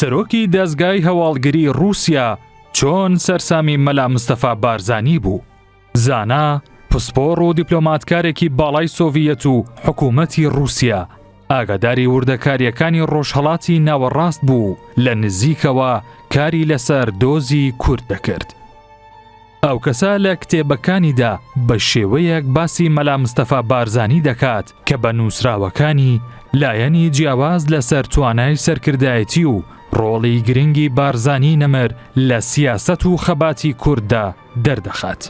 سەرۆکی دەزگای هەواڵگری ڕووسیا چۆن سەرسامی مەلا مستەفا بارزانی بوو. زانا، پسپۆڕ و دیپلۆماتکارێکی باڵای سۆڤیەت و حکوومەتی ڕووسیا ئاگاداری وردەکاریەکانی ڕۆژهەڵاتی ناوەڕاست بوو لە نزیکەوە کاری لەسەر دۆزی کورد دەکرد. ئەو کەسە لە کتێبەکانیدا بە شێوەیەک باسی مەلا مستەفا بارزانی دەکات کە بە نووسراوەکانی لایەنی جیاواز لەسەر توانای سەرکردایەتی و ڕۆڵی گرنگی بارزانی نەمر لە سیاسەت و خەباتی کورددا دەردەخات.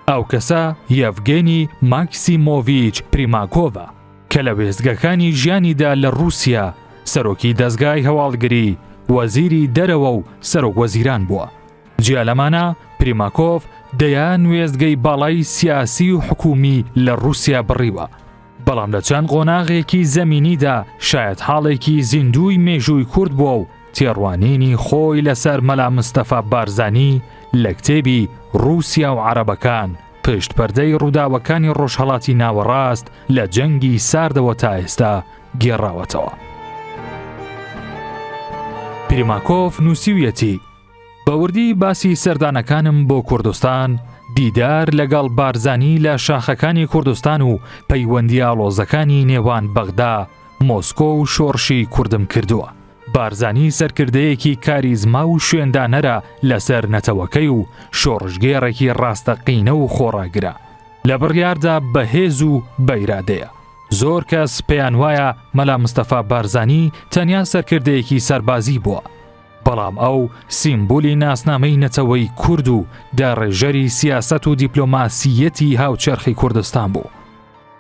ئەو کەسە یەڤگێنی ماکسیمۆڤیچ پریماکۆڤە کە لە وێستگەکانی ژیانیدا لە ڕووسیا سەرۆکی دەزگای هەواڵگری، وەزیری دەرەوە و سەرۆک وەزیران بووە. جیا لەمانە پریماکۆڤ دەیان وێستگەی باڵای سیاسی و حکومی لە ڕووسیا بڕیوە، بەڵام لە چەند قۆناغێکی زەمینیدا شاید حاڵێکی زیندوی مێژووی کورد بووە و تێڕوانینی خۆی لەسەر مەلا مستەفا بارزانی لە کتێبی ڕووسیا و عەرەبەکان پشت پەردەی ڕووداوەکانی ڕۆژهەڵاتی ناوەڕاست لە جەنگی ساردەوە تا ئێستا گێڕاوەتەوە. پریماکۆڤ نووسیویەتی بەوردی باسی سەردانەکانم بۆ کوردستان، دیدار لەگەڵ بارزانی لە شاخەکانی کوردستان و پەیوەندی ئاڵۆزەکانی نێوان بەغدا، مۆسکۆ و شۆڕشی کوردم کردووە. بارزانی سەرکردەیەکی کاریزما و شوێندانەرە لەسەر نەتەوەکەی و شۆڕژگێڕێکی ڕاستەقینە و خۆڕاگرە. لە بڕیاردا بەهێز و بەئیرادەیە. زۆر کەس پێیان وایە مەلا مستەفا بارزانی تەنیا سەرکردەیەکی سەربازی بووە، بەڵام ئەو سیمبولی ناسنامەی نەتەوەی کورد و داڕێژەری سیاسەت و دیپلۆماسیەتی هاوچەرخی کوردستان بوو.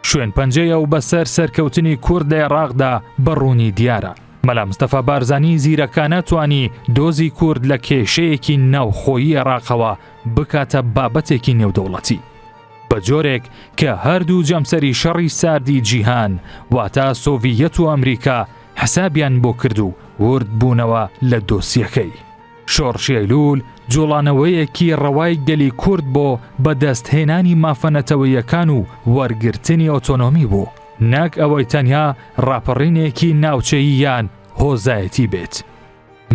شوێن پەنجەیە و بەسەر سەرکەوتنی کورد لە عێراقدا بەڕوونی دیارە. مەلا مستەفا بارزانی زیرەکانە توانی دۆزی کورد لە کێشەیەکی ناوخۆیی عێراقەوە بکاتە بابەتێکی نێودەوڵەتی، بە جۆرێک کە هەردوو جەمسەری شەڕی ساردی جیهان واتە سۆڤیەت و ئەمریکا حسابیان بۆ کرد و ورد بوونەوە لە دۆسیەکەی. شۆڕشی ئەیلوول جوڵانەوەیەکی ڕەوای گەلی کورد بۆ بەدەستهێنانی مافەنەتەوەیەکان و وەرگرتنی ئۆتۆنۆمی بوو، نەک ئەوەی تەنیا ڕاپەڕینێکی ناوچەیی یان هۆزایەتی بێت.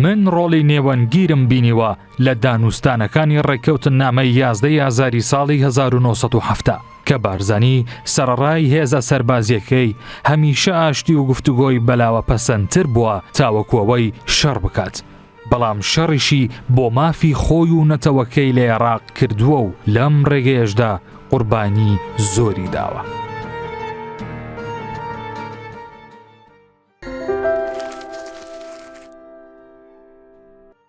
من ڕۆڵی نێوەنگیرم بینیوە لە دانوستانەکانی ڕێککەوتن نامەی 11 ئازاری ساڵی 1970 کە بارزانی سەرەڕای هێزە سەربازیەکەی هەمیشە ئاشتی و گفتوگۆی بەلاوە پەسەندتر بووە تاوەکوەوەی شەڕ بکات، بەڵام شەڕیشی بۆ مافی خۆی و نەتەوەکەی لە عێراق کردووە و لەم ڕێگەیەشدا قوربانی زۆری داوە.